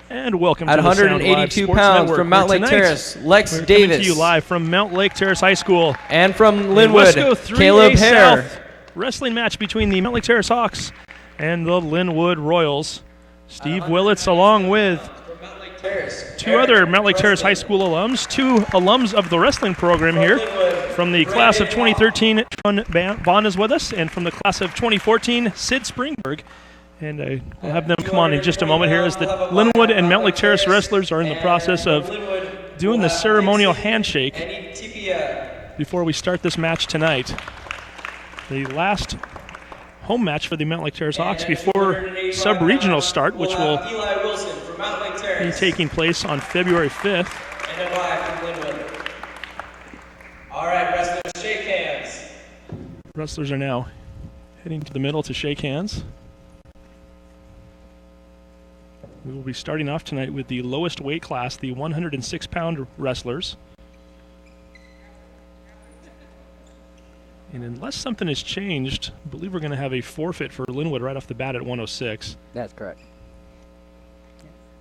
And welcome at to 182 pounds from Mountlake Terrace, Lex we're Davis. Coming to you live from Mountlake Terrace High School. And from Lynnwood, Caleb Hare. South wrestling match between the Mountlake Terrace Hawks and the Lynnwood Royals. Steve Willits along with two other Mountlake Terrace High School alums, two alums of the wrestling program here. From the class of 2013, Sean Vaughn is with us, and from the class of 2014, Sid Springberg. And we'll have them come on in just a moment here as the Lynnwood and Mountlake Terrace wrestlers are in the process of doing the ceremonial handshake before we start this match tonight. The last home match for the Mountlake Terrace Hawks before sub-regional start, which will be taking place on February 5th. All right, wrestlers, shake hands. Wrestlers are now heading to the middle to shake hands. We will be starting off tonight with the lowest weight class, the 106-pound wrestlers. And unless something has changed, I believe we're going to have a forfeit for Lynnwood right off the bat at 106. That's correct.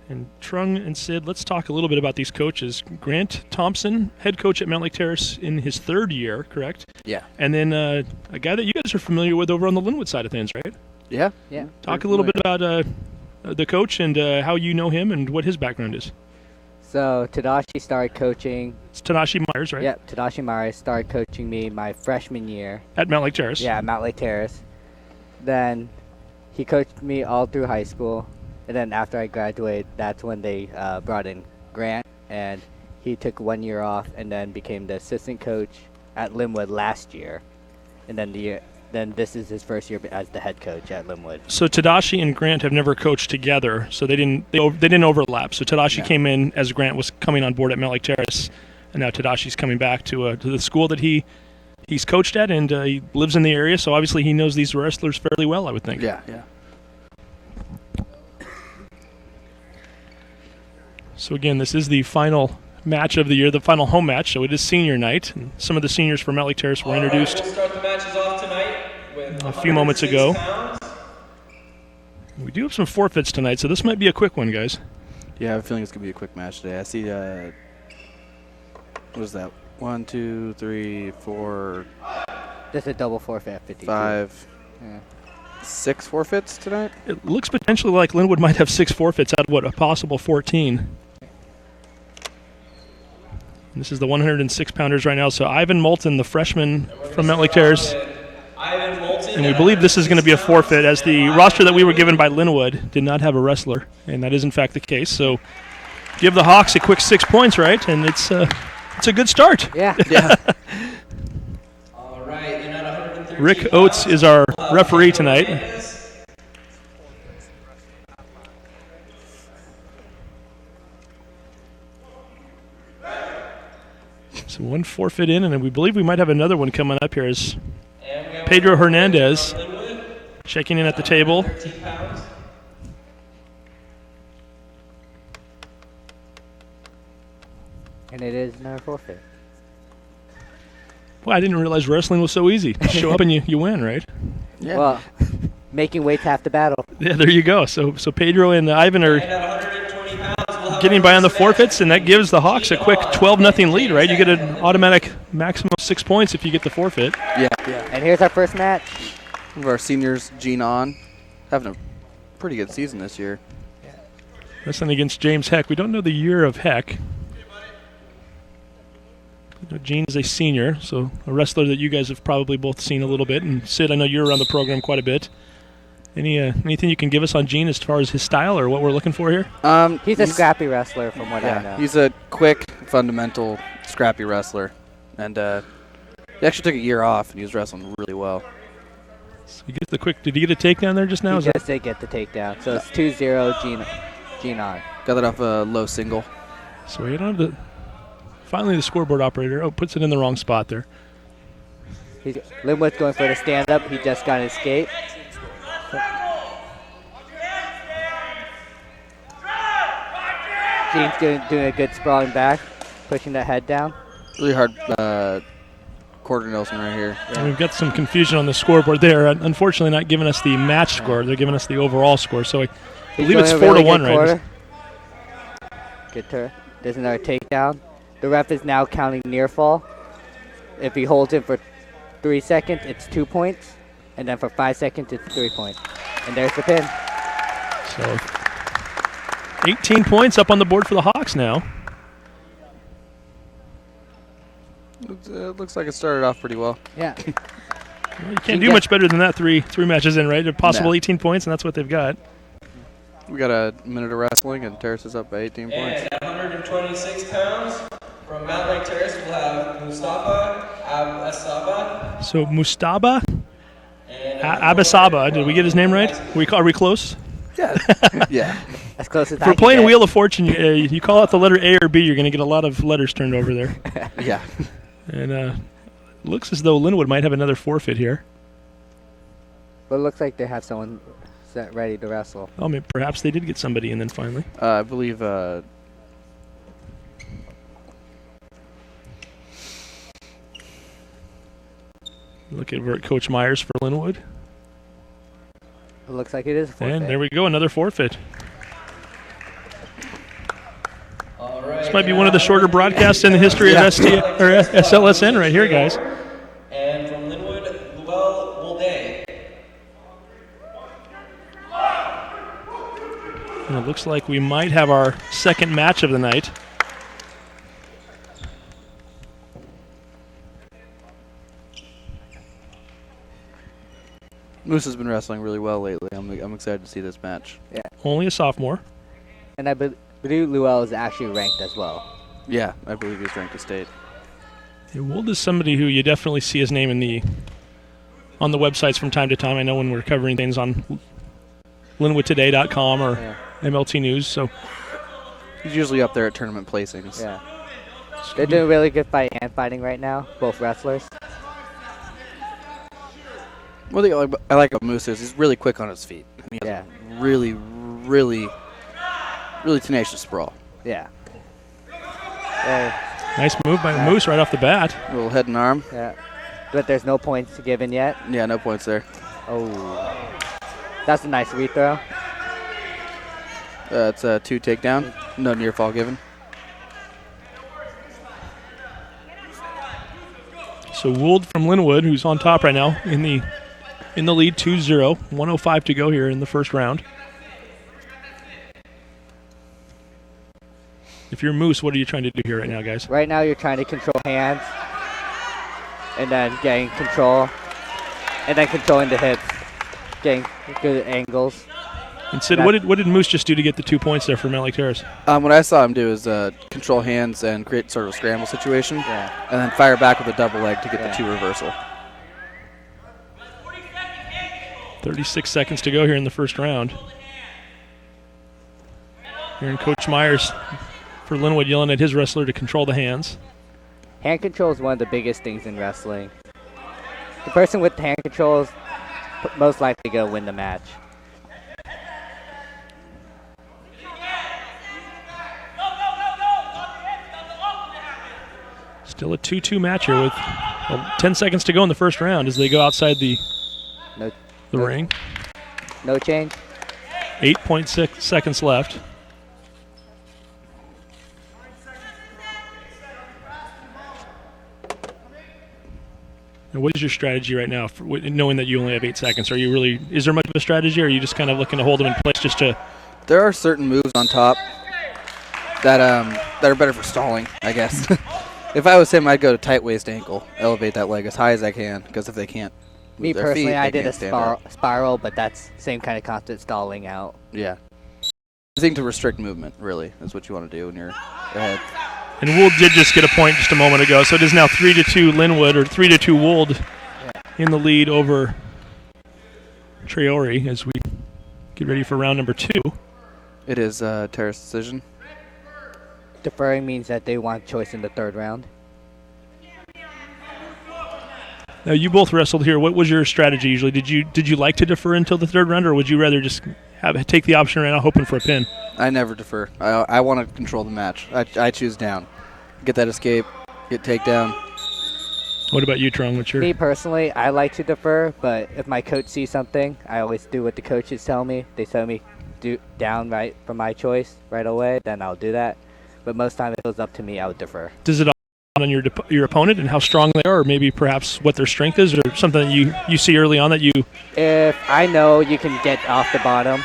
And Trung and Sid, let's talk a little bit about these coaches. Grant Thompson, head coach at Mountlake Terrace in his third year, correct? Yeah. And then a guy that you guys are familiar with over on the Lynnwood side of things, right? Yeah. Talk a little bit about the coach and how you know him and what his background is. So Tadashi started coaching. It's Tadashi Myers, right? Yep, Tadashi Myers started coaching me my freshman year. At Mountlake Terrace? Yeah, Mountlake Terrace. Then he coached me all through high school. And then after I graduated, that's when they brought in Grant. And he took 1 year off and then became the assistant coach at Lynnwood last year. And then this is his first year as the head coach at Lynnwood. So Tadashi and Grant have never coached together, so they didn't overlap. So Tadashi came in as Grant was coming on board at Mountlake Terrace, and now Tadashi's coming back to the school that he's coached at, and he lives in the area. So obviously he knows these wrestlers fairly well, I would think. Yeah. So again, this is the final match of the year, the final home match. So it is senior night, and some of the seniors from Mountlake Terrace were introduced. We'll start the matches off tonight with a few moments ago. pounds. We do have some forfeits tonight, so this might be a quick one, guys. Yeah, I have a feeling it's going to be a quick match today. I see, what is that? 1, 2, 3, 4, Just a double forfeit at 52. 5, 6 forfeits tonight? It looks potentially like Lynnwood might have 6 forfeits out of, a possible 14. And this is the 106-pounders right now. So Ivan Moulton, the freshman from Mountlake Terrace. And we believe this is going to be a forfeit, as the roster that we were given by Lynnwood did not have a wrestler, and that is in fact the case. So give the Hawks a quick 6 points, right? And it's a good start. Yeah. All right, and at 113 Rick Oates is our referee tonight. So one forfeit in, and we believe we might have another one coming up here as Pedro Hernandez checking in at the table. And it is another forfeit. Well, I didn't realize wrestling was so easy. Just show up and you win, right? Yeah. Well, making weight's half the battle. Yeah, there you go. So Pedro and Ivan are getting by on the forfeits, and that gives the Hawks a quick 12-0 lead, right? You get an automatic maximum of 6 points if you get the forfeit. Yeah. And here's our first match. One of our seniors, Gene On, having a pretty good season this year. Wrestling against James Heck. We don't know the year of Heck. Gene is a senior, so a wrestler that you guys have probably both seen a little bit. And Sid, I know you're around the program quite a bit. Anything you can give us on Gene as far as his style or what we're looking for here? He's a scrappy wrestler from what I know. He's a quick, fundamental, scrappy wrestler. And he actually took a year off, and he was wrestling really well. So you get the quick. Did you get a takedown there just now? He just did get the takedown. So it's 2-0 Gene on. Got that off a low single. So we don't have finally the scoreboard operator puts it in the wrong spot there. Lynnwood's going for the stand-up. He just got an escape. Gene's doing a good sprawling back, pushing that head down. Really hard quarter Nelson right here. Yeah. We've got some confusion on the scoreboard there. Unfortunately, not giving us the match score. They're giving us the overall score. So I believe it's 4-1, right? Good turn. There's another takedown. The ref is now counting near fall. If he holds it for 3 seconds, it's 2 points. And then for 5 seconds, it's 3 points. And there's the pin. So 18 points up on the board for the Hawks now. It looks like it started off pretty well. Yeah. Well, you can't do much better than that three matches in, right? A possible No. 18 points, and that's what they've got. We got a minute of wrestling, and Terrace is up by 18 points. And at 126 pounds, from Mountlake Terrace, we'll have Mustafa Abasaba. So Mustaba And Abasaba, did we get his name right? Are we close? Yeah. Yeah. As close as If I we're can playing get. Wheel of Fortune, you call it the letter A or B, you're going to get a lot of letters turned over there. Yeah. And looks as though Lynnwood might have another forfeit here. But it looks like they have someone set ready to wrestle. Oh, maybe perhaps they did get somebody in then finally. I believe Look at Coach Myers for Lynnwood. It looks like it is a forfeit. And there we go, another forfeit. All right, This might be one of the shorter broadcasts in the history of SLSN right here, guys. And from Lynnwood, Luel Wolday. And it looks like we might have our second match of the night. Moose has been wrestling really well lately. I'm excited to see this match. Yeah. Only a sophomore. And I believe Luel is actually ranked as well. Yeah, I believe he's ranked to state. Yeah, Wold is somebody who you definitely see his name on the websites from time to time. I know when we're covering things on LynnwoodToday.com or MLT News. So He's usually up there at tournament placings. Yeah. They're doing really good hand fighting right now, both wrestlers. One thing I like about Moose is he's really quick on his feet. He has a really, really, really tenacious sprawl. Yeah. nice move by Moose right off the bat. A little head and arm. Yeah. But there's no points given yet. Yeah, no points there. Oh. That's a nice rethrow. It's a 2 takedown. No near fall given. So Wold from Lynnwood, who's on top right now in the lead 2-0. 1:05 to go here in the first round. If you're Moose, what are you trying to do here right now, guys? Right now you're trying to control hands. And then getting control. And then controlling the hips. Getting good angles. And Sid, what did Moose just do to get the 2 points there for Mountlake Terrace? What I saw him do is control hands and create sort of a scramble situation. Yeah. And then fire back with a double leg to get the 2 reversal. 36 seconds to go here in the first round. Hearing Coach Myers for Lynnwood yelling at his wrestler to control the hands. Hand control is one of the biggest things in wrestling. The person with hand control is most likely going to win the match. Still a 2-2 match here with 10 seconds to go in the first round as they go outside the ring. No change. 8.6 seconds left. Now, what is your strategy right now, knowing that you only have 8 seconds? Is there much of a strategy, or are you just kind of looking to hold them in place just to... There are certain moves on top that are better for stalling, I guess. If I was him, I'd go to tight waist ankle, elevate that leg as high as I can, because if they can't Me move their personally, feet, I they did a can't stand up. spiral, but that's same kind of constant stalling out. Yeah. I think to restrict movement, really, is what you want to do when you're ahead. And Wold did just get a point just a moment ago, so it is now 3-2 Lynnwood, or 3-2 Wold in the lead over Traore as we get ready for round number 2. It is Terrace decision. Deferring means that they want choice in the third round. Now, you both wrestled here. What was your strategy usually? Did you like to defer until the third round, or would you rather just take the option right now, hoping for a pin? I never defer. I want to control the match. I choose down. Get that escape, get takedown. What about you, Trong? What's your... Me personally, I like to defer, but if my coach sees something, I always do what the coaches tell me. They tell me do down right for my choice right away, then I'll do that. but most of the time if it was up to me, I would defer. Does it on your opponent and how strong they are, or maybe perhaps what their strength is, or something that you see early on that you? If I know you can get off the bottom,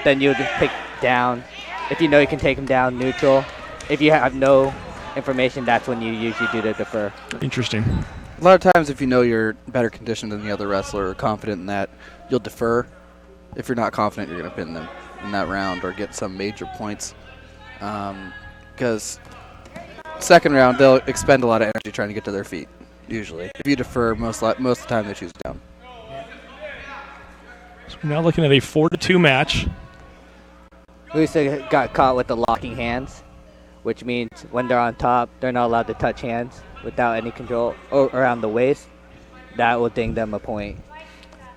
then you would pick down. If you know you can take them down, neutral. If you have no information, that's when you usually do the defer. Interesting. A lot of times, if you know you're better conditioned than the other wrestler or confident in that, you'll defer. If you're not confident, you're going to pin them in that round or get some major points. Because second round, they'll expend a lot of energy trying to get to their feet, usually. If you defer, most of the time they choose down. So we're now looking at a 4-2 match. Musa got caught with the locking hands, which means when they're on top, they're not allowed to touch hands without any control around the waist. That will ding them a point.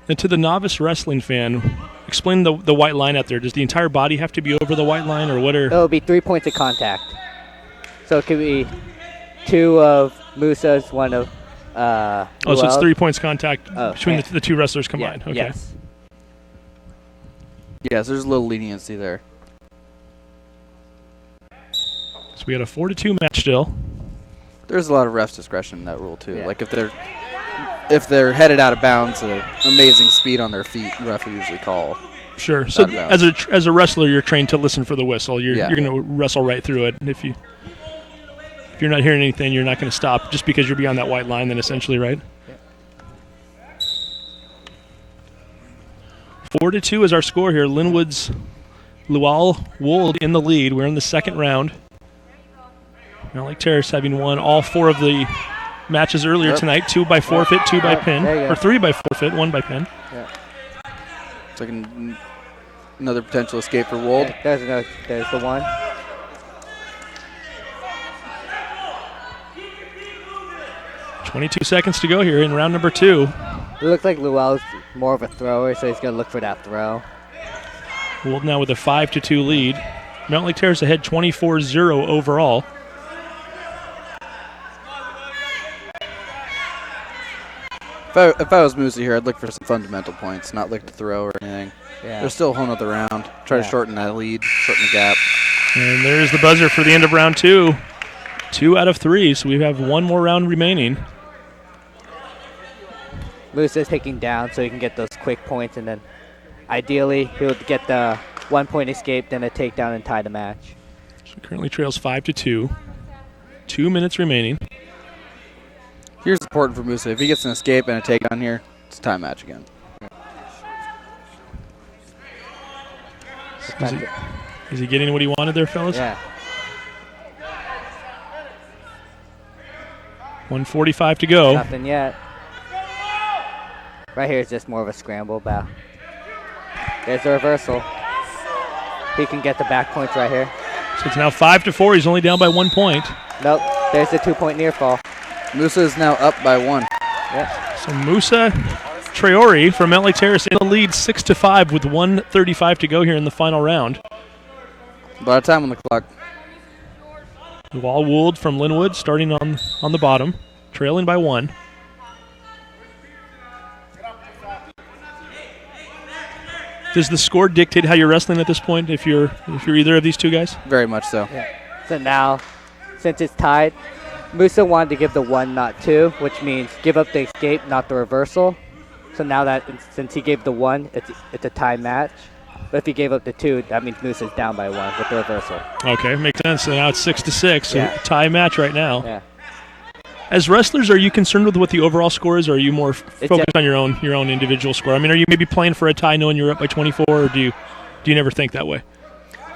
And to the novice wrestling fan, explain the white line out there. Does the entire body have to be over the white line, or what are? It'll be 3 points of contact. So it could be 2 of Musa's, 1 of so it's 3 points contact between the two wrestlers combined. Yeah, okay. Yes. Yes, there's a little leniency there. So we got a 4-2 match still. There's a lot of ref's discretion in that rule too. Yeah. Like if they're headed out of bounds, amazing speed on their feet, the ref will usually call. Sure. So as a wrestler, you're trained to listen for the whistle. You're going to wrestle right through it. And if you're not hearing anything, you're not going to stop just because you're beyond that white line. Then essentially, right? Yeah. 4-2 is our score here. Lynnwood's Lual Wold in the lead. We're in the second round. Mountlake Terrace having won all 4 of the matches earlier tonight. 2 by forfeit, 2 by pin, or 3 by forfeit, 1 by pin. Yeah. It's like another potential escape for Wold. Yeah, there's the one. .22 seconds to go here in round number 2. It looks like Luell's more of a thrower, so he's going to look for that throw. Wold now with a 5-2 lead. Mountlake Terrace ahead 24-0 overall. If I was Musa here, I'd look for some fundamental points, not look to throw or anything. Yeah. They're still holding up the round. Try to shorten that lead, shorten the gap. And there's the buzzer for the end of round 2. 2 out of 3, so we have 1 more round remaining. Musa's taking down so he can get those quick points, and then ideally he'll get the 1 point escape, then a takedown and tie the match. So currently trails 5-2. 2 minutes remaining. Here's important for Musa. If he gets an escape and a takedown here, it's a tie match again. Is he getting what he wanted there, fellas? Yeah. 1:45 to go. Nothing yet. Right here is just more of a scramble bow. There's the reversal. He can get the back points right here. So it's now 5-4. He's only down by 1 point. Nope. There's the 2 point near fall. Musa is now up by 1. Yep. So Musa Traore from Mountlake Terrace in the lead 6-5 with 1:35 to go here in the final round. A lot of time on the clock. Lual Wold from Lynnwood starting on the bottom, trailing by 1. Does the score dictate how you're wrestling at this point if you're either of these two guys? Very much so. Yeah. So now, since it's tied, Musa wanted to give the 1, not 2, which means give up the escape, not the reversal. So now that since he gave the 1, it's a tie match. But if he gave up the 2, that means Musa's down by 1 with the reversal. Okay, makes sense. So now it's 6-6. So tie match right now. Yeah. As wrestlers, are you concerned with what the overall score is, or are you more focused on your own individual score? I mean, are you maybe playing for a tie knowing you're up by 24, or do you never think that way?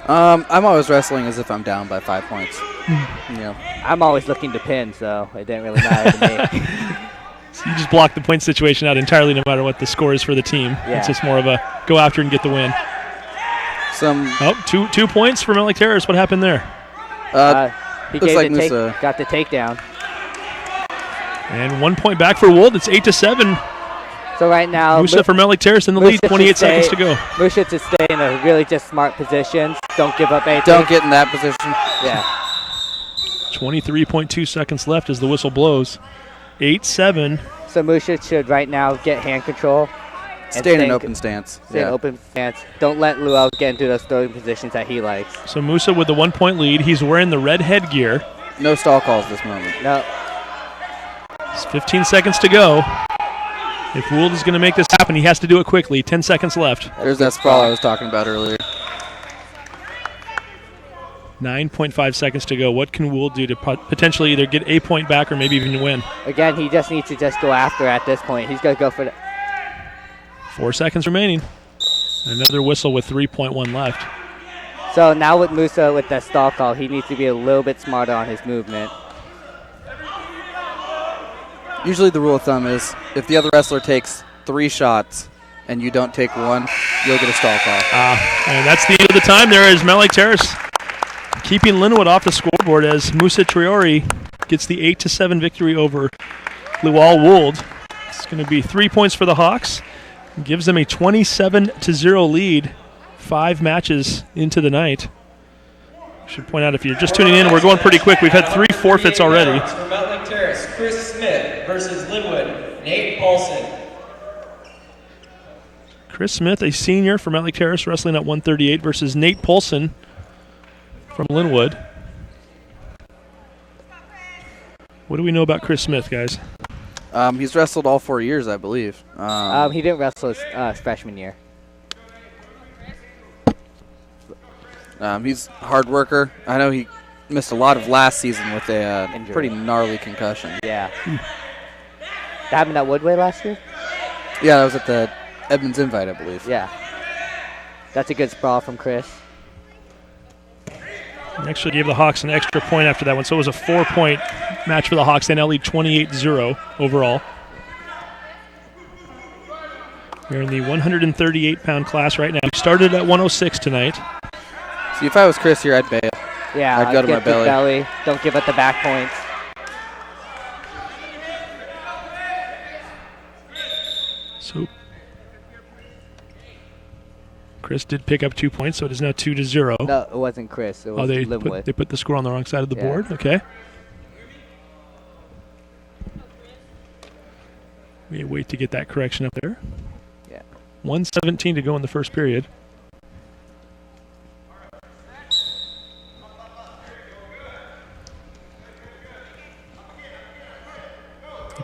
I'm always wrestling as if I'm down by 5 points. You know. I'm always looking to pin, so it didn't really matter to me. So you just block the point situation out entirely no matter what the score is for the team. Yeah. It's just more of a go after and get the win. Two points for Mountlake Terrace. What happened there? He looks gave like Musa got the takedown. And 1 point back for Wold. It's 8-7. So right now, Musa for Mountlake Terrace in the lead. 28 seconds to go. Musa should stay in a really just smart position. Don't give up anything. Don't get in that position. Yeah. 23.2 seconds left as the whistle blows. 8-7. So Musa should right now get hand control. Stay in an open stance. Stay in open stance. Don't let Luau get into those throwing positions that he likes. So Musa with the 1-point lead. He's wearing the red headgear. No stall calls this moment. No. It's 15 seconds to go. If Would is going to make this happen, he has to do it quickly. 10 seconds left. There's that sprawl I was talking about earlier. 9.5 seconds to go. What can Would do to potentially either get a point back or maybe even win? Again, he just needs to just go after at this point. He's going to go for the 4 seconds remaining. Another whistle with 3.1 left. So now with Musa with that stall call, he needs to be a little bit smarter on his movement. Usually the rule of thumb is if the other wrestler takes 3 shots and you don't take one, you'll get a stall call. And that's the end of the time there as Mountlake Terrace keeping Lynnwood off the scoreboard as Musa Triori gets the 8-7 victory over Luau Would. It's going to be 3 points for the Hawks. Gives them a 27-0 lead 5 matches into the night. Should point out if you're just tuning in, we're going pretty quick. We've had 3 forfeits already. From Mountlake Terrace, Chris Smith versus Lynnwood, Nate Paulson. Chris Smith, a senior from Mountlake Terrace, wrestling at 138 versus Nate Paulson from Lynnwood. What do we know about Chris Smith, guys? He's wrestled all 4 years, I believe. He didn't wrestle his freshman year. He's a hard worker. I know he missed a lot of last season with a pretty gnarly concussion. Yeah. That happened at Woodway last year? Yeah, that was at the Edmonds Invite, I believe. Yeah. That's a good sprawl from Chris. He actually gave the Hawks an extra point after that one, so it was a 4-point match for the Hawks. They now lead 28-0 overall. We're in the 138-pound class right now. We started at 106 tonight. See, if I was Chris here, I'd bail. Yeah, I'd go to my belly. Don't give up the back points. So Chris did pick up 2 points, so it is now 2-0. No, it wasn't Chris. It was Lynnwood. They put the score on the wrong side of the board. Okay. We wait to get that correction up there. Yeah. 1:17 to go in the first period.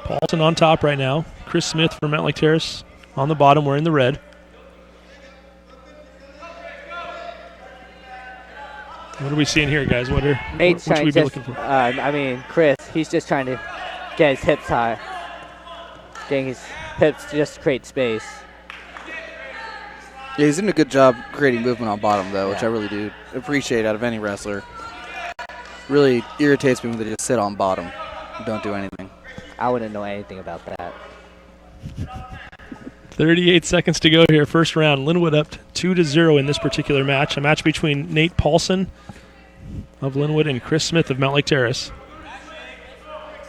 Paulson on top right now. Chris Smith from Mountlake Terrace on the bottom. We're in the red. What are we seeing here, guys? What should we be looking for? Chris, he's just trying to get his hips high. Getting his hips to just create space. Yeah, he's doing a good job creating movement on bottom, though, which I really do appreciate out of any wrestler. Really irritates me when they just sit on bottom and don't do anything. I wouldn't know anything about that. 38 seconds to go here. First round. Lynnwood up 2-0 in this particular match. A match between Nate Paulson of Lynnwood and Chris Smith of Mountlake Terrace.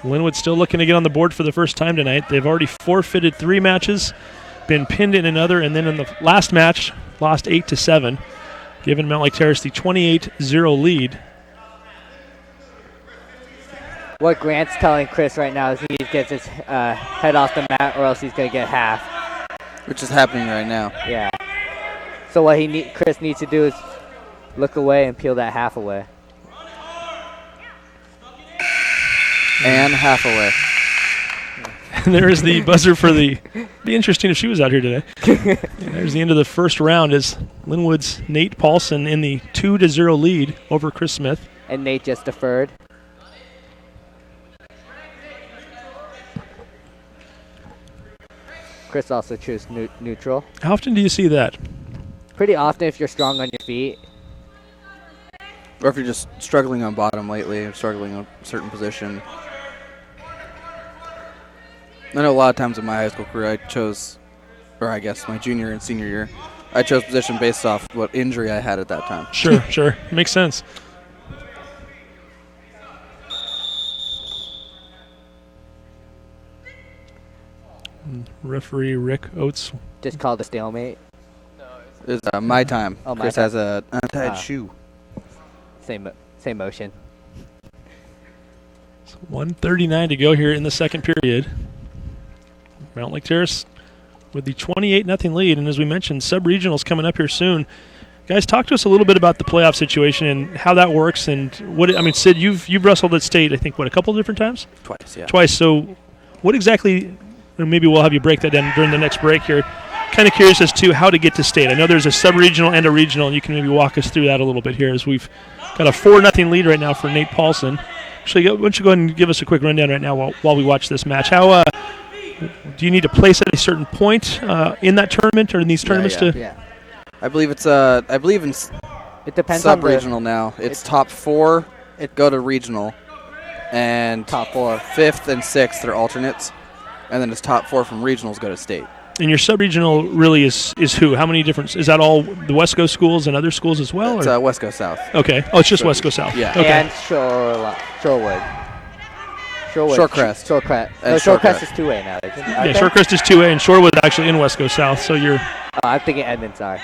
Lynnwood still looking to get on the board for the first time tonight. They've already forfeited 3 matches, been pinned in another, and then in the last match, lost 8-7, giving Mountlake Terrace the 28-0 lead. What Grant's telling Chris right now is he needs to get his head off the mat or else he's going to get half. Which is happening right now. Yeah. So what Chris needs to do is look away and peel that half away. And half away. And there is the buzzer for the... Be interesting if she was out here today. There's the end of the first round as Lynnwood's Nate Paulson in the 2-0 lead over Chris Smith. And Nate just deferred. Chris also chose neutral. How often do you see that? Pretty often if you're strong on your feet. Or if you're just struggling on bottom lately, or struggling on a certain position. I know a lot of times in my high school career I chose, or I guess my junior and senior year, I chose position based off what injury I had at that time. Sure. Makes sense. Referee Rick Oates. Just called a stalemate. It's my time. Oh, my Chris time. has an untied shoe. Same motion. So 1:39 to go here in the second period. Mountlake Terrace with the 28-0 lead. And as we mentioned, sub-regionals coming up here soon. Guys, talk to us a little bit about the playoff situation and how that works. And Sid, you've wrestled at state, I think, a couple of different times? Twice, yeah. Twice. So what exactly, and maybe we'll have you break that down during the next break here. Kind of curious as to how to get to state. I know there's a sub-regional and a regional, and you can maybe walk us through that a little bit here as we've got a 4-0 lead right now for Nate Paulson. Actually, why don't you go ahead and give us a quick rundown right now while we watch this match. How do you need to place at a certain point in that tournament or in these tournaments? Yeah. I believe it's in It depends sub-regional now. It's top 4 go to regional, and top 4. 5th and 6th are alternates, and then it's top 4 from regionals go to state. And your sub-regional really is who? How many different? Is that all the West Coast schools and other schools as well? It's West Coast South. Okay. Oh, it's just West Coast South. Yeah. Okay. And Shorewood. Shorecrest. Shorecrest is 2A now, isn't it? Yeah, Shorecrest is 2A, and Shorewood actually in West Coast South. So you're. I'm thinking Edmonds are.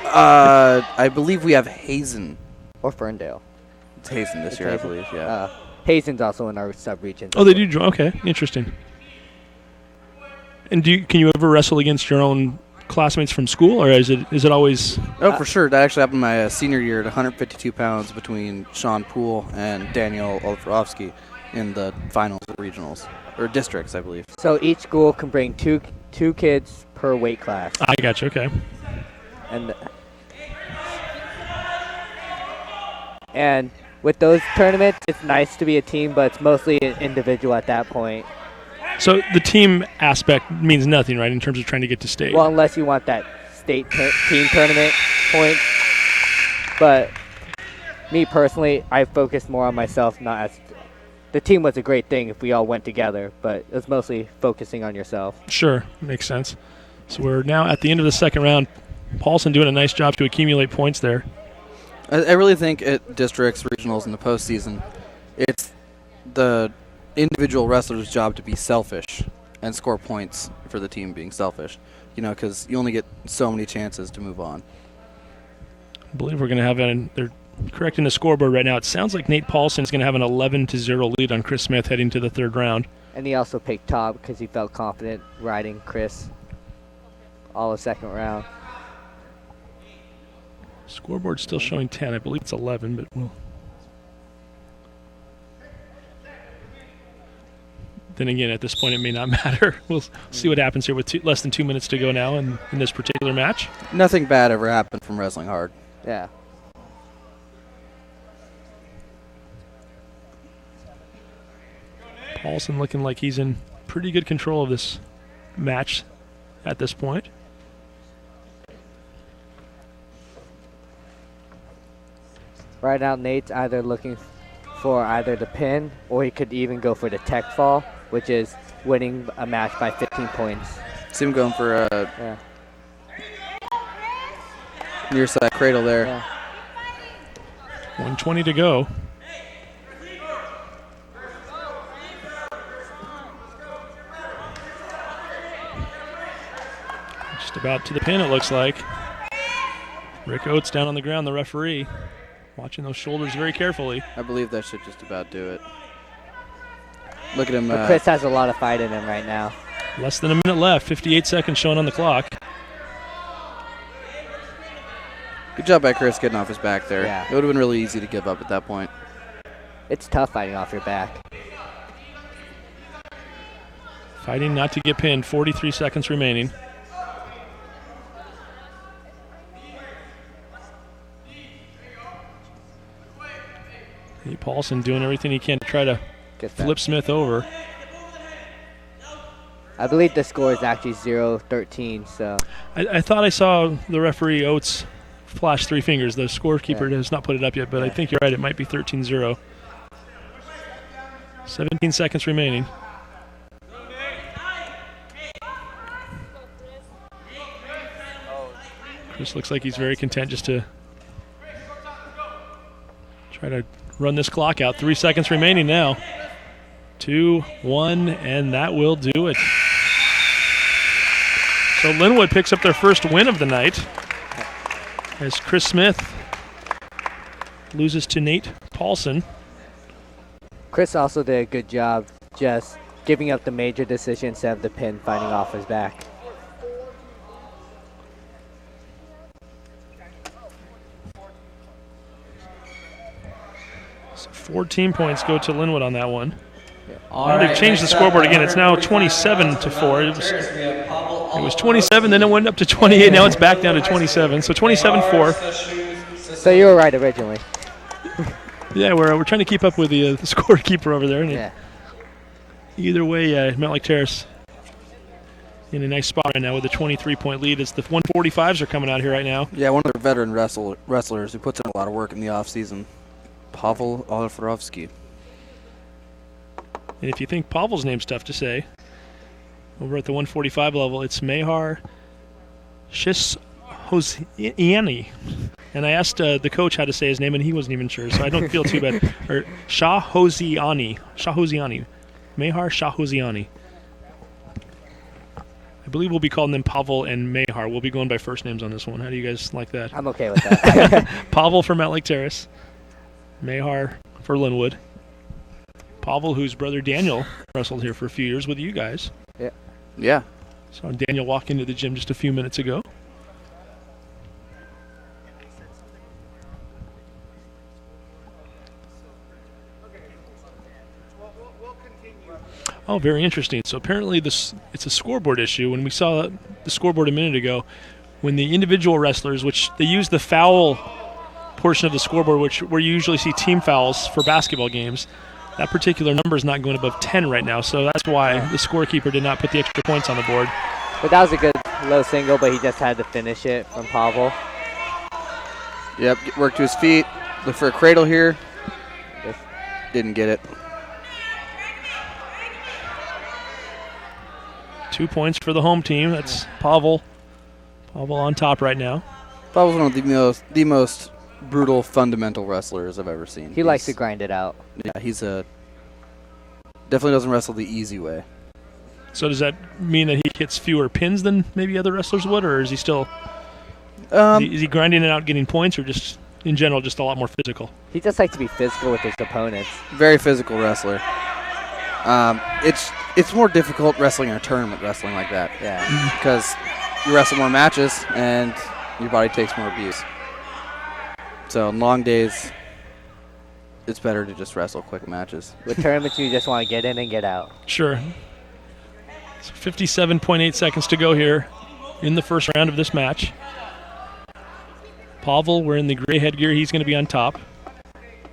I believe we have Hazen. Or Ferndale. It's Hazen this year, Hazen? I believe, yeah. Hazen's also in our sub-region. Oh, they do. Okay, interesting. And can you ever wrestle against your own classmates from school, or is it always? Oh, for sure. That actually happened my senior year at 152 pounds between Sean Poole and Daniel Olafsky in the finals of regionals, or districts, I believe. So each school can bring two kids per weight class. I got you. Okay. And with those tournaments, it's nice to be a team, but it's mostly an individual at that point. So the team aspect means nothing, right, in terms of trying to get to state? Well, unless you want that state team tournament points. But me personally, I focused more on myself, not as the team was a great thing if we all went together, but it was mostly focusing on yourself. Sure, makes sense. So we're now at the end of the second round. Paulson doing a nice job to accumulate points there. I really think at districts, regionals, in the postseason, it's the individual wrestler's job to be selfish and score points for the team being selfish, because you only get so many chances to move on. I believe we're going to have they're correcting the scoreboard right now. It sounds like Nate Paulson is going to have an 11-0 lead on Chris Smith heading to the third round. And he also picked Todd because he felt confident riding Chris all the second round. Scoreboard's still showing 10. I believe it's 11, but we'll. Then again, at this point, it may not matter. We'll see what happens here with less than 2 minutes to go now in this particular match. Nothing bad ever happened from wrestling hard. Yeah. Paulson looking like he's in pretty good control of this match at this point. Right now, Nate's either looking for either the pin or he could even go for the tech fall, which is winning a match by 15 points. See him going for near side cradle there. Yeah. 1:20 to go. Just about to the pin, it looks like. Rick Oates down on the ground, the referee, watching those shoulders very carefully. I believe that should just about do it. Look at him. But Chris has a lot of fight in him right now. Less than a minute left, 58 seconds showing on the clock. Good job by Chris getting off his back there. Yeah. It would have been really easy to give up at that point. It's tough fighting off your back. Fighting not to get pinned, 43 seconds remaining. Nate Paulson doing everything he can to try to flip Smith over. I believe the score is actually 0-13. So I thought I saw the referee Oates flash 3 fingers. The scorekeeper has not put it up yet, but I think you're right. It might be 13-0. 17 seconds remaining. Chris looks like he's very content just to try to run this clock out. 3 seconds remaining now. 2, 1, and that will do it. So Lynnwood picks up their first win of the night as Chris Smith loses to Nate Paulson. Chris also did a good job just giving up the major decision instead of the pin finding off his back. So 14 points go to Lynnwood on that one. All They've changed the scoreboard again. It's now 27-4. It was 27, then it went up to 28. Now it's back down to 27. So 27-4. So you were right originally. Yeah, we're trying to keep up with the scorekeeper over there. Yeah. Either way, Mountlake Terrace in a nice spot right now with a 23-point lead. It's the 145s are coming out here right now. Yeah, one of their veteran wrestlers who puts in a lot of work in the offseason, Pavel Olafrovsky. And if you think Pavel's name's tough to say, over at the 145 level, it's Mehar Shahhoziani. And I asked the coach how to say his name, and he wasn't even sure, so I don't feel too bad. Or Shahhoziani. Mehar Shahhoziani. I believe we'll be calling them Pavel and Mehar. We'll be going by first names on this one. How do you guys like that? I'm okay with that. Pavel for Mountlake Terrace. Mehar for Lynnwood. Pavel, whose brother Daniel wrestled here for a few years with you guys. Yeah. Saw Daniel walk into the gym just a few minutes ago. Oh, very interesting. So apparently it's a scoreboard issue. When we saw the scoreboard a minute ago, when the individual wrestlers, which they use the foul portion of the scoreboard, where you usually see team fouls for basketball games, that particular number is not going above 10 right now. So that's why the scorekeeper did not put the extra points on the board. But that was a good low single, but he just had to finish it from Pavel. Yep, work to his feet. Look for a cradle here. Didn't get it. 2 points for the home team. That's Pavel. Pavel on top right now. Pavel's one of the most brutal fundamental wrestlers I've ever seen. He likes to grind it out. Yeah, he's definitely doesn't wrestle the easy way. So does that mean that he hits fewer pins than maybe other wrestlers would, or is he still is he grinding it out, getting points, or just in general just a lot more physical? He just likes to be physical with his opponents. Very physical wrestler. It's more difficult wrestling in a tournament wrestling like that. Yeah. Because you wrestle more matches and your body takes more abuse. So on long days, it's better to just wrestle quick matches. With tournaments, you just want to get in and get out. Sure. So 57.8 seconds to go here in the first round of this match. Pavel, wearing the gray headgear, he's going to be on top.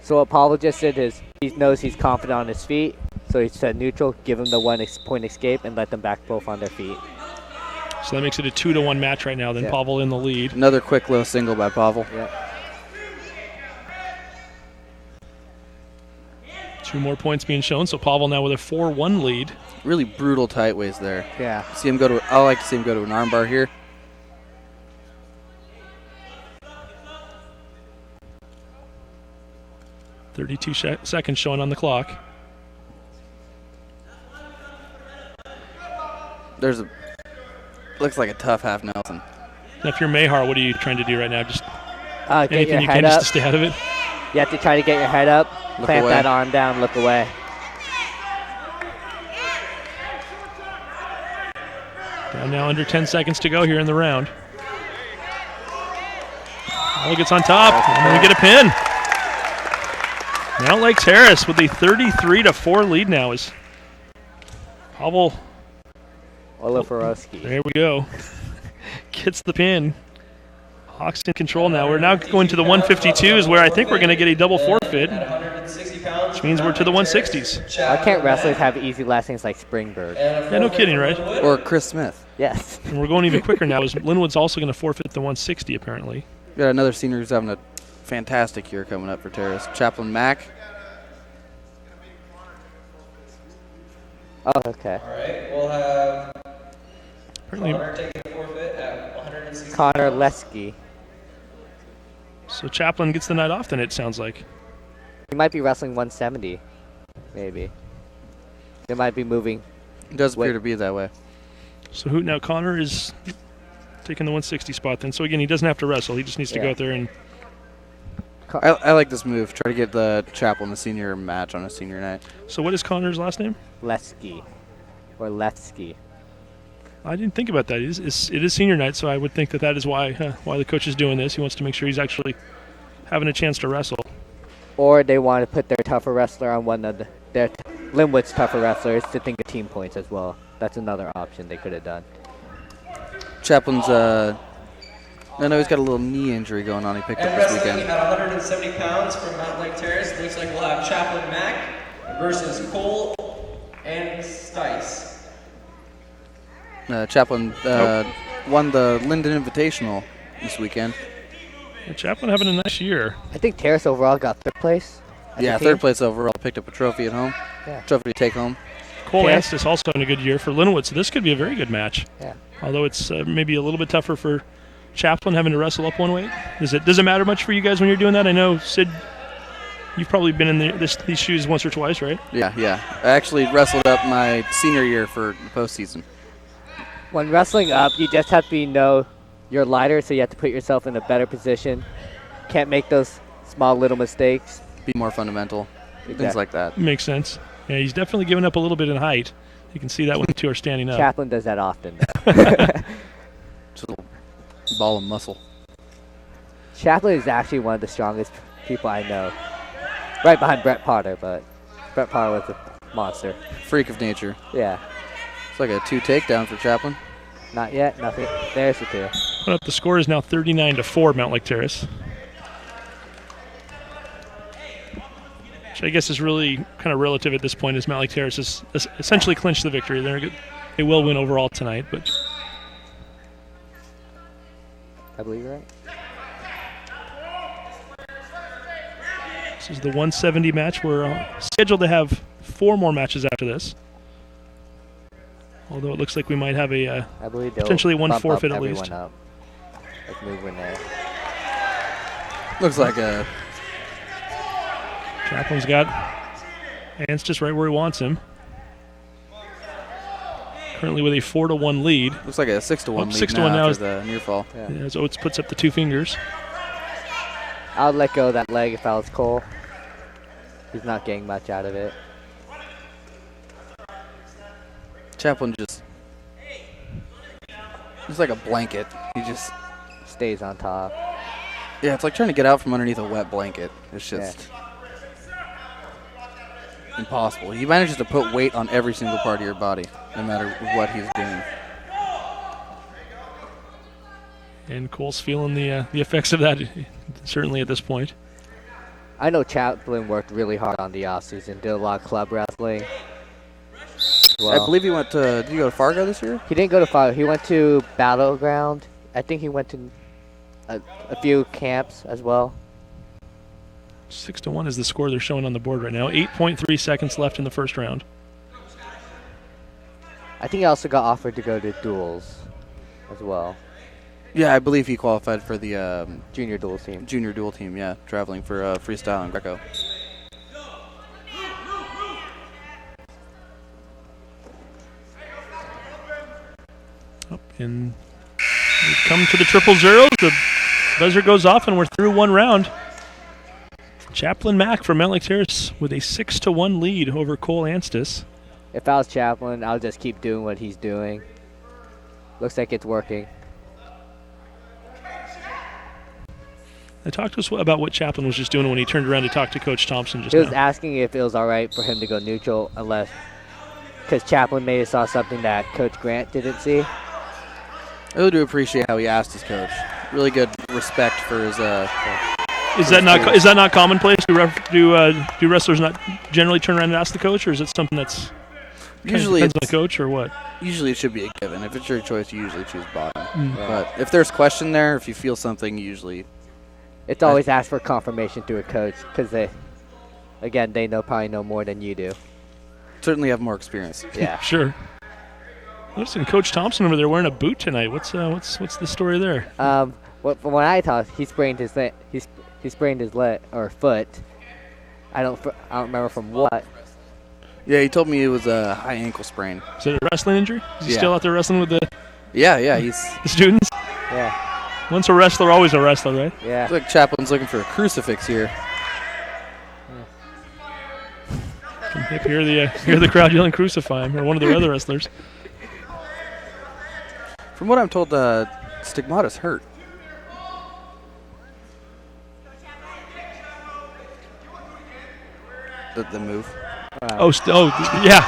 So what Pavel just did is he knows he's confident on his feet, so he said neutral, give him the 1 point escape, and let them back both on their feet. So that makes it a 2-1 match right now. Then Pavel in the lead. Another quick low single by Pavel. Yep. 2 more points being shown, so Pavel now with a 4-1 lead. Really brutal tight waist there. Yeah. I like to see him go to an armbar here. Seconds showing on the clock. Looks like a tough half Nelson. Now if you're Mehar, what are you trying to do right now? Just Get your anything you head can up. just to stay out of it? You have to try to get your head up, Look plant away. that arm down, look away. Down now under 10 seconds to go here in the round. Pavel gets on top, and we get a pin. Mountlake Terrace with the 33-4 lead now is Pavel. Olafurowski. There we go. Gets the pin. Hawks in control now. We're now going to the 152s, where I think we're going to get a double forfeit, which means we're to the 160s. Why can't wrestlers have easy last names like Springberg? Yeah, no kidding, right? Or Chris Smith. Yes. And we're going even quicker now, as Lynnwood's also going to forfeit the 160, apparently. We got another senior who's having a fantastic year coming up for Terrace. Chaplain Mack. Oh, okay. All right, we'll have Apparently, Connor taking a forfeit at 160. Connor Lesky. so Chaplin gets the night off, then it sounds like. He might be wrestling 170, maybe. They might be moving. It does appear to be that way. So who now? Connor is taking the 160 spot then. So again, he doesn't have to wrestle. He just needs to go out there and. I like this move. Try to get the Chaplain a senior match on a senior night. So what is Connor's last name? Lesky. or Lefsky. I didn't think about that. It is senior night, so I would think that is why the coach is doing this. He wants to make sure he's actually having a chance to wrestle. Or they want to put their tougher wrestler on one of their Lynnwood's tougher wrestlers to think of team points as well. That's another option they could have done. Chaplin's, I know he's got a little knee injury going on. He picked up this weekend. At 170 pounds from Mountlake Terrace, looks like we'll have Chaplin Mack versus Cole and Stice. Chaplin won the Linden Invitational this weekend. Chaplin having a nice year. I think Terrace overall got third place. Yeah, third place overall. Picked up a trophy at home. Yeah. Trophy to take home. Cole Anstis also having a good year for Lynnwood, so this could be a very good match. Yeah. Although it's maybe a little bit tougher for Chaplin having to wrestle up one weight. Does it matter much for you guys when you're doing that? I know, Sid, you've probably been in these shoes once or twice, right? Yeah. I actually wrestled up my senior year for the postseason. When wrestling up, you just have to know you're lighter, so you have to put yourself in a better position. Can't make those small little mistakes. Be more fundamental. Exactly. Things like that. Makes sense. Yeah, he's definitely given up a little bit in height. You can see that when the two are standing up. Chaplin does that often. Just a little ball of muscle. Chaplin is actually one of the strongest people I know. Right behind Brett Potter, but Brett Potter was a monster. Freak of nature. Yeah. It's like a 2 takedown for Chaplin. Not yet. Nothing. There's the 2. But the score is now 39-4, Mountlake Terrace. Which I guess is really kind of relative at this point, as Mountlake Terrace has essentially clinched the victory. They will win overall tonight, but I believe you're right. this is the 170 match. We're scheduled to have 4 more matches after this. Although it looks like we might have I believe potentially one bump forfeit up at least. up. Like move Renee. Looks like a... Chaplin's got Ants just right where he wants him. Currently with a 4-1 lead. Looks like a 6-1 lead 6-1 now now after the near fall. Yeah. As Oates puts up the 2 fingers. I would let go of that leg if I was Cole. He's not getting much out of it. Chaplin just like a blanket. He just Stays on top. Yeah, it's like trying to get out from underneath a wet blanket. It's just impossible. He manages to put weight on every single part of your body, no matter what he's doing. And Cole's feeling the effects of that, certainly at this point. I know Chaplin worked really hard on the offseason, did a lot of club wrestling. Well, I believe he went to... Did he go to Fargo this year? he didn't go to Fargo. He went to Battleground. I think he went to a few camps as well. 6-1 is the score they're showing on the board right now. 8.3 seconds left in the first round. I think he also got offered to go to duels as well. Yeah, I believe he qualified for the Junior duels team. junior dual team, yeah, traveling for freestyle and Greco. And we come to the 000. The buzzer goes off, and we're through one round. Chaplin Mack from Mountlake Terrace with a 6-1 lead over Cole Anstis. If I was Chaplin, I'll just keep doing what he's doing. Looks like it's working. Talk to us about what Chaplin was just doing when he turned around to talk to Coach Thompson just He was now. asking if it was all right for him to go neutral, unless because Chaplin may have saw something that Coach Grant didn't see. I really do appreciate how he asked his coach. Really good respect for his. Is that not commonplace? Do wrestlers not generally turn around and ask the coach, or is it something that's Usually depends on the coach, or what? Usually it should be a given. If it's your choice, you usually choose bottom. Yeah. But if there's question there, if you feel something, you usually. It's always asked for confirmation through a coach because they probably know more than you do. Certainly have more experience. Yeah. Sure. Listen, Coach Thompson over there wearing a boot tonight. What's the story there? From what I thought, he sprained his leg. He sprained his leg or foot. I don't remember from what. Yeah, he told me it was a high ankle sprain. Is it a wrestling injury? Is he Yeah. still out there wrestling with the Yeah, he's. students? Yeah. Once a wrestler, always a wrestler, right? Yeah. It's like Chaplin's looking for a crucifix here. If you hear the crowd yelling "Crucify him," or one of the other wrestlers. From what I'm told, Stigmata's hurt. The move. Wow. Yeah.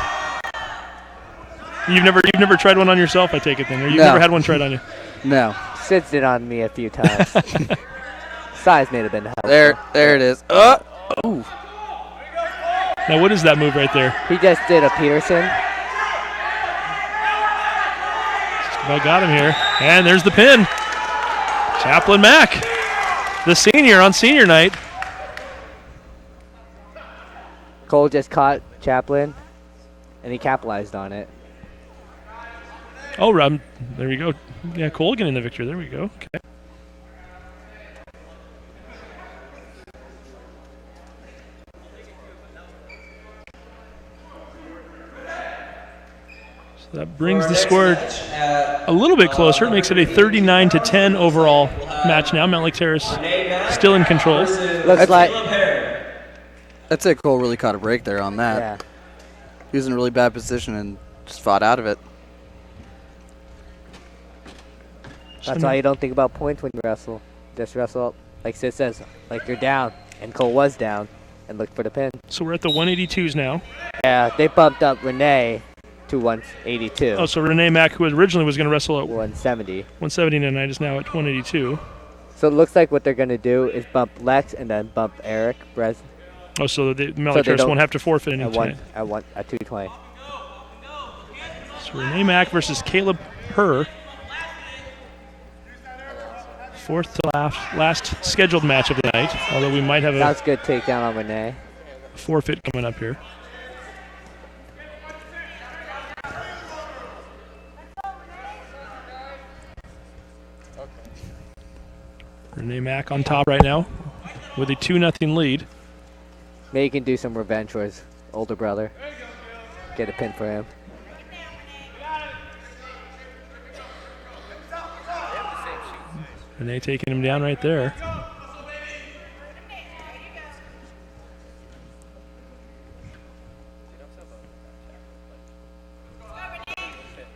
You've never tried one on yourself, I take it then, or you've No. never had one tried on you. No. Sid's did on me a few times. Size may have been helpful. There it is. Oh. Now, what is that move right there? He just did a Peterson. I got him here, and there's the pin. Chaplain Mack, the senior on senior night. Cole just caught Chaplin, and he capitalized on it. Oh, there we go. Yeah, Cole getting the victory. There we go. Okay. So that brings the score a little bit closer. It makes it a 39-10 overall match now. Mountlake Terrace still in control. Looks like I'd say Cole really caught a break there on that. yeah. He was in a really bad position and just fought out of it. That's why you don't think about points when you wrestle. Just wrestle, like Sid says, like you're down, and Cole was down, and look for the pin. So we're at the 182s now. Yeah, they bumped up Renee to 182. Oh, so Renee Mack, who originally was going to wrestle at 170. 170 tonight, is now at 182. So it looks like what they're going to do is bump Lex and then bump Eric Brez Oh, so the Mountlake Terrace don't- won't have to forfeit any at tonight. at 220. So Renee Mack versus Caleb Herr. Fourth to last scheduled match of the night, although we might have That a was good takedown on Renee. forfeit coming up here. Renee Mack on top right now with a 2-0 lead. Maybe he can do some revenge for his older brother. Get a pin for him. Renee taking him down right there.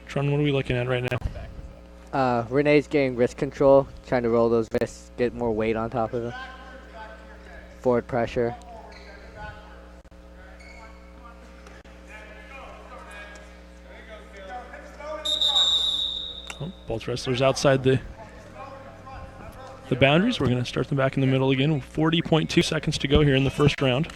Tron, what are we looking at right now? Renee's getting wrist control, trying to roll those wrists, get more weight on top of him. Forward pressure. Oh, both wrestlers outside the boundaries. We're going to start them back in the middle again. 40.2 seconds to go here in the first round.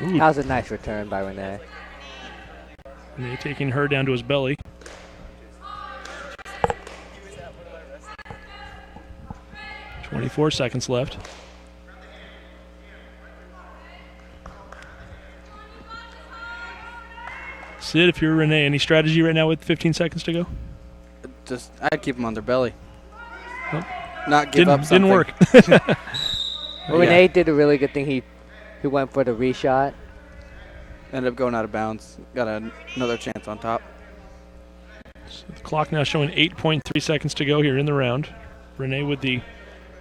Ooh, That was a nice return by Renee. Renee taking her down to his belly. .24 seconds left. Sid, if you're Renee, any strategy right now with 15 seconds to go? Just I'd keep them on their belly. Nope. Not give up something. Didn't work. Well, Renee did a really good thing. He went for the reshot. Ended up going out of bounds. Got another chance on top. So the clock now showing 8.3 seconds to go here in the round. Renee with the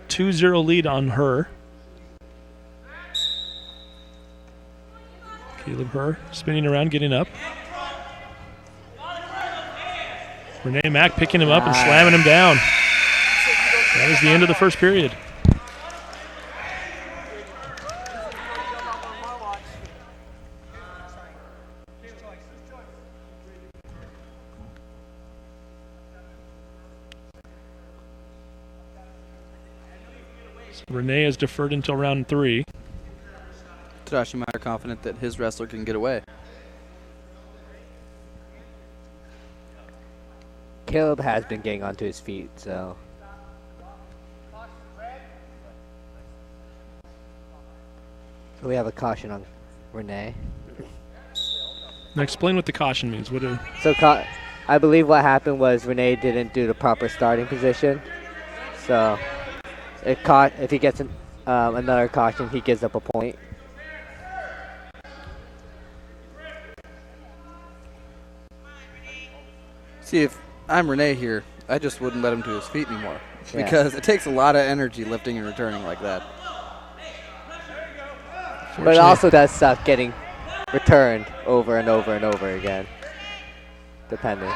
2-0 lead on her. Caleb Herr spinning around, getting up. Renee Mack picking him up and slamming him down. That is the end of the first period. So Renee is deferred until round 3. Tadashi Meyer confident that his wrestler can get away. Caleb has been getting onto his feet, so. So we have a caution on Renee. Now explain what the caution means. What do So I believe what happened was Renee didn't do the proper starting position. So if he gets another caution, he gives up a point. See, if I'm Renee here, I just wouldn't let him to his feet anymore Yeah. because it takes a lot of energy lifting and returning like that. But it also does suck getting returned over and over and over again, depending.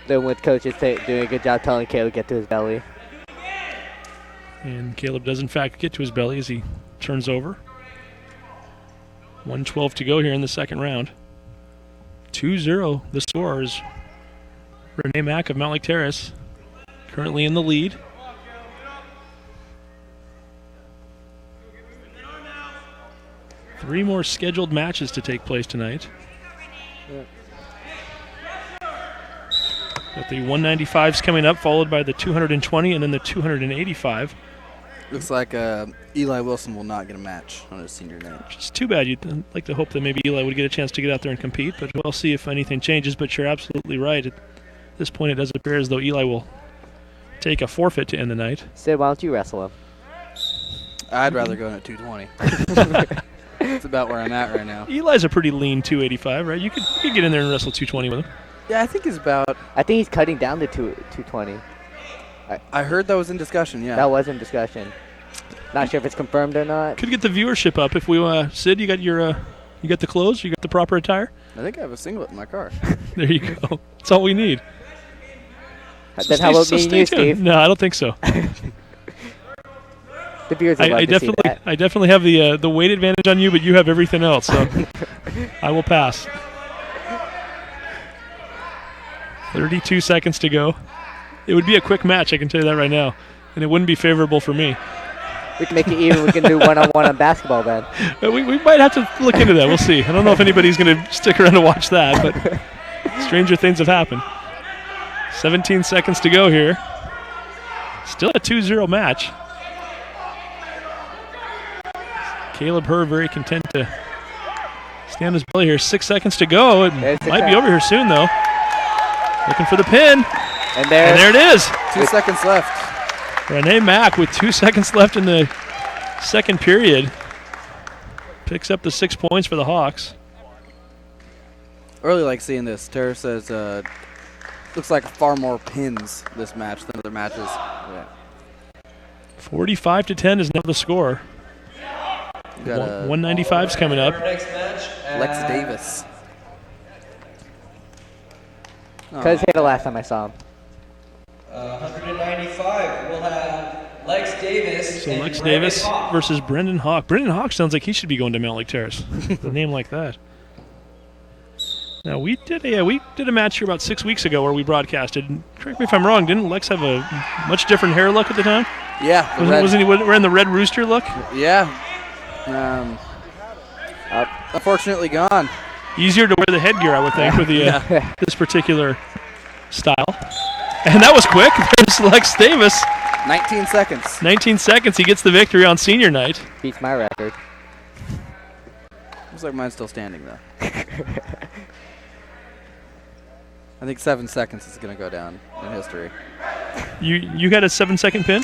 Lynnwood coach is doing a good job telling Caleb to get to his belly. And Caleb does, in fact, get to his belly as he turns over. 1:12 to go here in the second round. 2-0 the score is Renee Mack of Mountlake Terrace currently in the lead. Three more scheduled matches to take place tonight. Got the 195s coming up, followed by the 220 and then the 285. Looks like Eli Wilson will not get a match on his senior night. It's too bad. You'd like to hope that maybe Eli would get a chance to get out there and compete, but we'll see if anything changes. But you're absolutely right. At this point, it does appear as though Eli will take a forfeit to end the night. Sid, why don't you wrestle him? I'd rather go in at 220. That's about where I'm at right now. Eli's a pretty lean 285, right? You could get in there and wrestle 220 with him. Yeah, I think he's about. I think he's cutting down to 220. I heard that was in discussion, yeah. That was in discussion. Not sure if it's confirmed or not. Could get the viewership up if we Sid, you got your you got the clothes, you got the proper attire. I think I have a singlet in my car. There you go. That's all we need. Then how about me and you, Steve? No, I don't think so. The viewers would love to see that. I definitely have the weight advantage on you, but you have everything else, so I will pass. 32 seconds to go. It would be a quick match, I can tell you that right now, and it wouldn't be favorable for me. We can make it even. We can do one-on-one on basketball then. We might have to look into that. We'll see. I don't know if anybody's going to stick around to watch that, but stranger things have happened. 17 seconds to go here. Still a 2-0 match. Caleb Herr very content to stay on his belly here. 6 seconds to go. It might be over here soon, though. Looking for the pin. And there it is. 2 seconds left. Renee Mack with 2 seconds left in the second period picks up the 6 points for the Hawks. I really like seeing this. Terrace says looks like far more pins this match than other matches. Yeah. 45-10 is now the score. 195's coming up. Our next match, Lex Davis. Because the last time I saw him. 195, we'll have Lex Davis. So and Lex Brendan Davis Hawk. versus Brendan Hawk. Brendan Hawk sounds like he should be going to Mountlake Terrace. A name like that. Now we did a match here about 6 weeks ago where we broadcasted. Correct me if I'm wrong. Didn't Lex have a much different hair look at the time? Yeah. Wasn't he wearing the red rooster look? Yeah. Unfortunately gone. Easier to wear the headgear, I would think, with the this particular style. And that was quick. There's Lex Davis. 19 seconds. 19 seconds. He gets the victory on senior night. Beats my record. Looks like mine's still standing, though. I think 7 seconds is going to go down in history. You got a 7-second pin?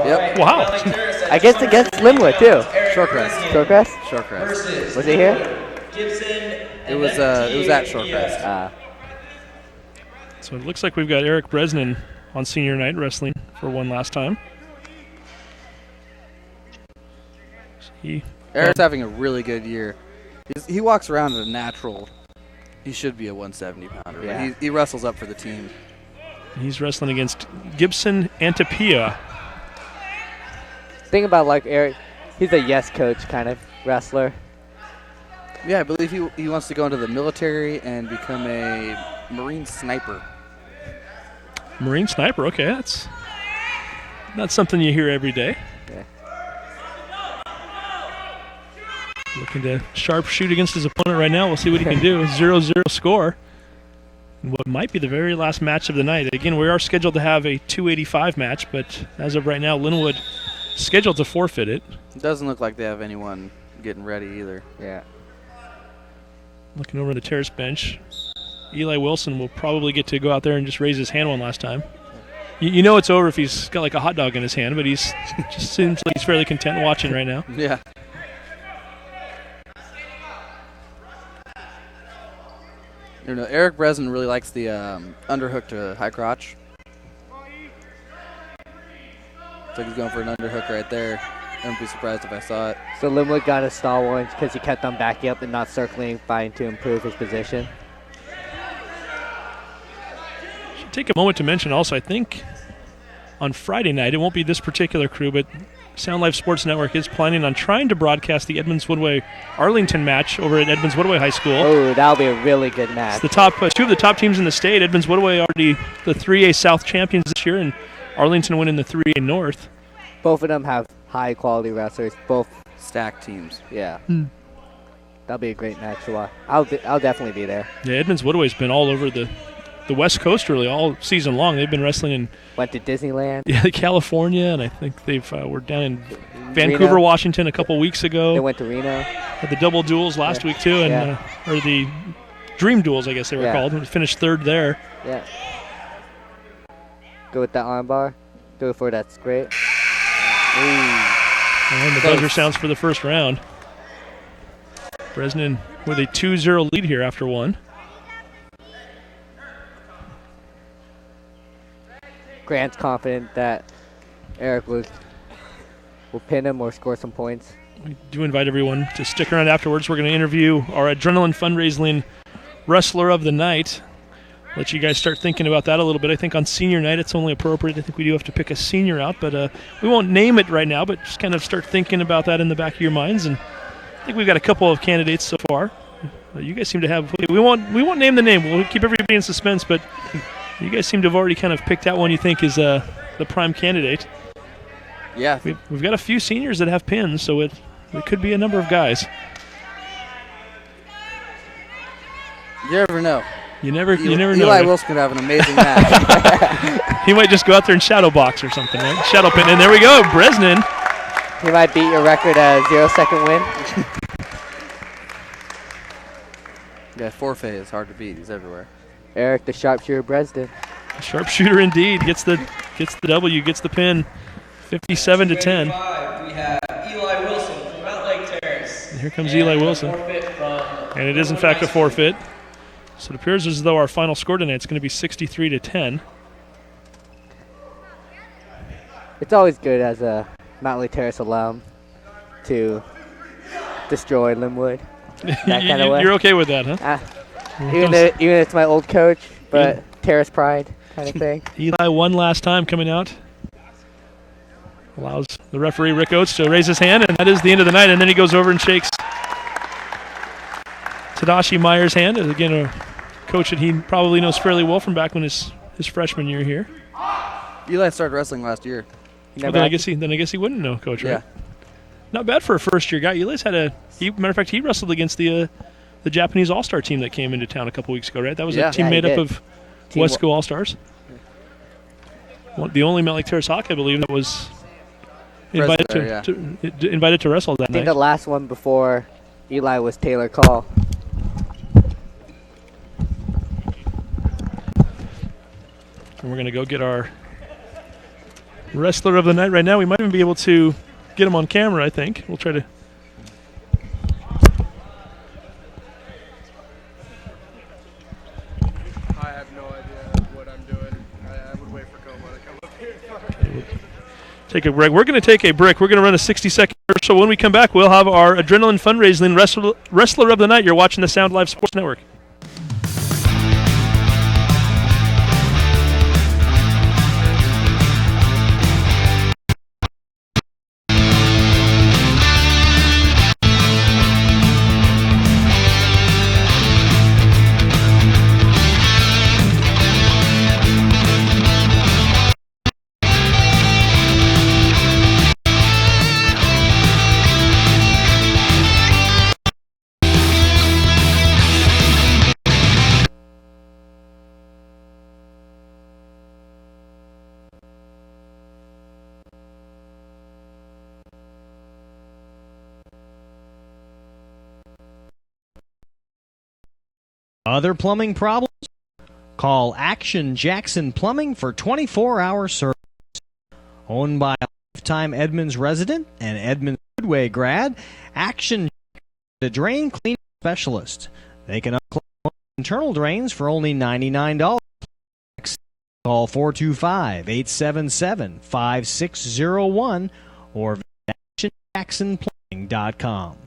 Yep. Wow. I guess against Lynnwood too. Shorecrest. Shortcrest? Shorecrest. Was he here? Gibson. It was at Shorecrest. So it looks like we've got Eric Bresnan on senior night wrestling for one last time. Eric's having a really good year. He walks around at a natural. He should be a 170-pounder. Yeah. He wrestles up for the team. He's wrestling against Gibson Antipia. Think about like Eric. He's a yes coach kind of wrestler. Yeah, I believe he wants to go into the military and become a Marine sniper. Marine sniper, okay, that's not something you hear every day. Yeah. Looking to sharpshoot against his opponent right now. We'll see what he can do. 0-0 score. And what might be the very last match of the night. Again, we are scheduled to have a 285 match, but as of right now, Lynnwood scheduled to forfeit it. It doesn't look like they have anyone getting ready either. Yeah. Looking over the Terrace bench, Eli Wilson will probably get to go out there and just raise his hand one last time. You know it's over if he's got like a hot dog in his hand, but he's just seems like he's fairly content watching right now. Yeah. Eric Bresnan really likes the underhook to high crotch. Looks like he's going for an underhook right there. I wouldn't be surprised if I saw it. So Lynnwood got a stall once because he kept on backing up and not circling, trying to improve his position. Should take a moment to mention also, I think on Friday night, it won't be this particular crew, but Sound Life Sports Network is planning on trying to broadcast the Edmonds Woodway Arlington match over at Edmonds Woodway High School. Oh, that'll be a really good match. It's the top two of the top teams in the state. Edmonds Woodway already the 3A South champions this year, and Arlington winning the 3A North. Both of them have high quality wrestlers. Both stacked teams. Yeah. That'll be a great match to watch. I'll definitely be there. Yeah, Edmonds Woodway's been all over the West Coast really all season long. They've been wrestling in went to Disneyland. Yeah, California, and I think they've were down in Vancouver, Reno. Washington a couple weeks ago. They went to Reno. Had the double duels last week too, and or the Dream Duels, I guess they were called. We finished third there. Yeah. Go with that armbar. Go for that scrape. And the buzzer sounds for the first round. Bresnan with a 2-0 lead here after one. Grant's confident that Eric will pin him or score some points. We do invite everyone to stick around afterwards. We're going to interview our Adrenaline Fundraising Wrestler of the Night. Let you guys start thinking about that a little bit. I think on senior night it's only appropriate. I think we do have to pick a senior out, but we won't name it right now, but just kind of start thinking about that in the back of your minds. And I think we've got a couple of candidates so far. You guys seem to have. We won't name the name. We'll keep everybody in suspense, but you guys seem to have already kind of picked out one you think is the prime candidate. Yeah. We've got a few seniors that have pins, so it could be a number of guys. You never know. You never know. Eli Wilson could have an amazing match. He might just go out there and shadow box or something, right? Shadow pin, and there we go, Bresnan. He might beat your record at 0-second win. Yeah, forfeit is hard to beat. He's everywhere. Eric, the sharpshooter Bresnan. Sharpshooter indeed. Gets the W, gets the pin. 57-10. We have Eli Wilson from Mountlake Terrace. And here comes Eli Wilson. And it is in fact a forfeit. So it appears as though our final score tonight is going to be 63-10. It's always good as a Mountlake Terrace alum to destroy Lynnwood. That kind of way. You're okay with that, huh? Even if it's my old coach, but Terrace pride kind of thing. Eli won last time coming out. Allows the referee, Rick Oates, to raise his hand, and that is the end of the night. And then he goes over and shakes Tadashi Meyer's hand. Again, a coach that he probably knows fairly well from back when his freshman year here. Eli started wrestling last year. Well, then I guess he wouldn't know, Coach, right? Yeah. Not bad for a first-year guy. Eli's had matter of fact, he wrestled against the Japanese All-Star team that came into town a couple weeks ago, right? That was a team made up of West School All-Stars. The only Mountlake Terrace Hawk, I believe, that was invited to wrestle that night. I think the last one before Eli was Taylor Call. And we're going to go get our wrestler of the night right now. We might even be able to get him on camera, I think. We'll try to. I have no idea what I'm doing. I would wait for Coma to come up here. Okay, we'll take a break. We're going to take a break. We're going to run a 60-second commercial. When we come back, we'll have our Adrenaline Fundraising Wrestler of the Night. You're watching the Sound Live Sports Network. Other plumbing problems? Call Action Jackson Plumbing for 24-hour service. Owned by a lifetime Edmonds resident and Edmonds Woodway grad, Action Jackson is a drain cleaning specialist. They can unclog internal drains for only $99. Call 425-877-5601 or visit ActionJacksonPlumbing.com.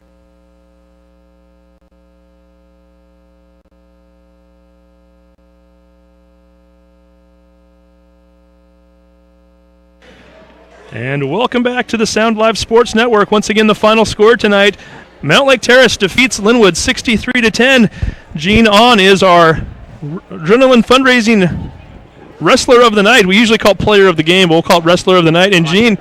And welcome back to the Sound Live Sports Network. Once again, the final score tonight: Mountlake Terrace defeats Lynnwood 63-10. Gene On is our adrenaline fundraising wrestler of the night. We usually call it player of the game, but we'll call it wrestler of the night. And Gene,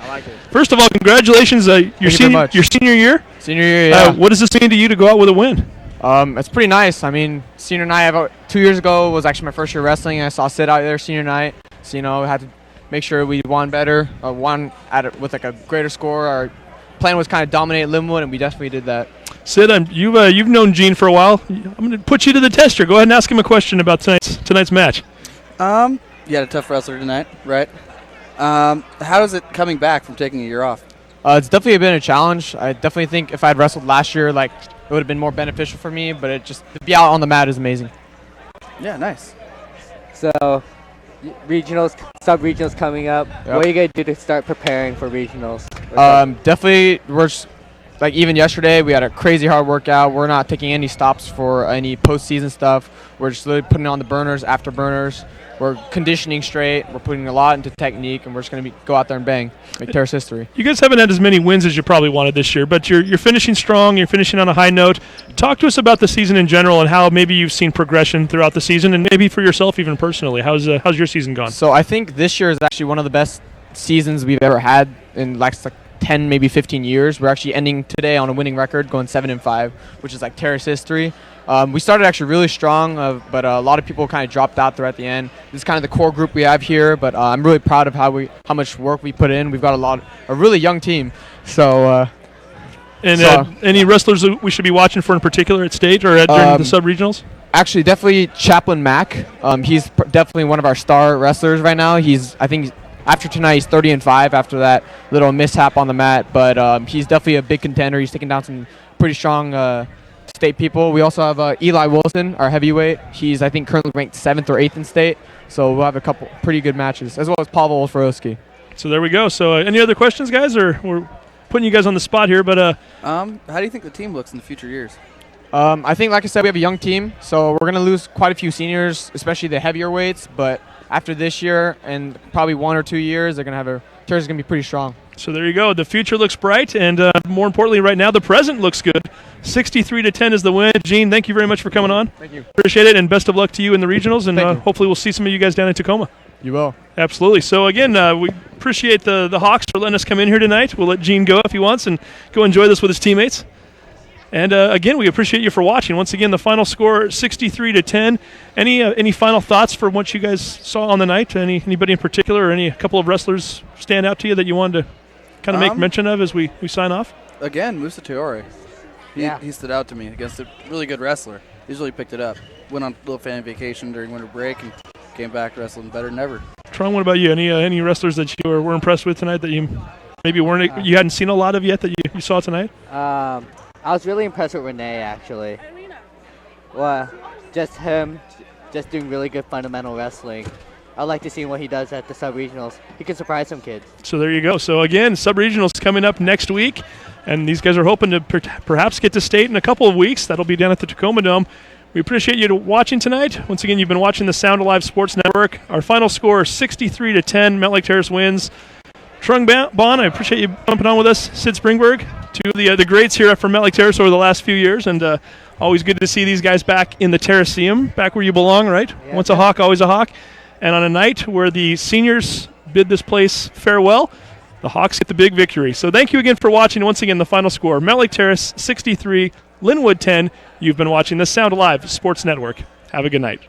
first of all, congratulations! Your senior year. Senior year, yeah. What does this mean to you to go out with a win? It's pretty nice. I mean, senior night about 2 years ago was actually my first year wrestling. I saw Sid out there senior night, so I had to make sure we won better, with like a greater score. Our plan was kind of dominate Lynnwood, and we definitely did that. Sid, you've known Gene for a while. I'm going to put you to the tester. Go ahead and ask him a question about tonight's match. You had a tough wrestler tonight, right? How is it coming back from taking a year off? It's definitely been a challenge. I definitely think if I had wrestled last year, it would have been more beneficial for me. But to be out on the mat is amazing. Yeah, nice. So, regionals, sub-regionals coming up. Yep. What are you going to do to start preparing for regionals? Definitely, even yesterday, we had a crazy hard workout. We're not taking any stops for any postseason stuff. We're just literally putting on the burners after burners. We're conditioning straight. We're putting a lot into technique, and we're just going to go out there and bang, make Terrace history. You guys haven't had as many wins as you probably wanted this year, but you're finishing strong. You're finishing on a high note. Talk to us about the season in general and how maybe you've seen progression throughout the season, and maybe for yourself even personally. How's your season gone? So I think this year is actually one of the best seasons we've ever had in like 10, maybe 15 years. We're actually ending today on a winning record, going 7-5, which is like Terrace history. We started actually really strong, but a lot of people kind of dropped out there at the end. This is kind of the core group we have here, but I'm really proud of how much work we put in. We've got a really young team. So. Any wrestlers that we should be watching for in particular at state or during the sub-regionals? Actually, definitely Chaplain Mack. He's definitely one of our star wrestlers right now. After tonight, he's 30-5 after that little mishap on the mat, but he's definitely a big contender. He's taking down some pretty strong state people. We also have Eli Wilson, our heavyweight. He's, I think, currently ranked 7th or 8th in state, so we'll have a couple pretty good matches, as well as Pavel Wolfrowski. So there we go. So any other questions, guys, or we're putting you guys on the spot here, but how do you think the team looks in the future years? I think, like I said, we have a young team, so we're going to lose quite a few seniors, especially the heavier weights, but after this year and probably 1 or 2 years, Terrace is going to be pretty strong. So there you go. The future looks bright, and more importantly, right now, the present looks good. 63-10 is the win. Gene, thank you very much for coming on. Thank you. Appreciate it, and best of luck to you in the regionals, and hopefully we'll see some of you guys down in Tacoma. You will. Absolutely. So again, we appreciate the Hawks for letting us come in here tonight. We'll let Gene go if he wants and go enjoy this with his teammates. And again, we appreciate you for watching. Once again, the final score 63-10. Any final thoughts for what you guys saw on the night? Anybody in particular, or a couple of wrestlers stand out to you that you wanted to kind of make mention of as we sign off? Again, Musa Teore. He stood out to me against a really good wrestler. He's really picked it up. Went on a little fan vacation during winter break and came back wrestling better than ever. Tron, what about you? Any wrestlers that you were impressed with tonight that you maybe you hadn't seen a lot of yet that you saw tonight? I was really impressed with Renee, actually. Well, just him, just doing really good fundamental wrestling. I'd like to see what he does at the sub-regionals. He can surprise some kids. So there you go. So again, sub-regionals coming up next week, and these guys are hoping to perhaps get to state in a couple of weeks. That'll be down at the Tacoma Dome. We appreciate you watching tonight. Once again, you've been watching the Sound Alive Sports Network. Our final score, 63-10. Mountlake Terrace wins. Trung Bon, I appreciate you jumping on with us. Sid Springberg, two of the greats here from Mountlake Terrace over the last few years, and always good to see these guys back in the Terraceum, back where you belong, right? Yeah, once a Hawk, always a Hawk. And on a night where the seniors bid this place farewell, the Hawks get the big victory. So thank you again for watching. Once again, the final score, Mountlake Terrace 63, Lynnwood 10. You've been watching the Sound Alive Sports Network. Have a good night.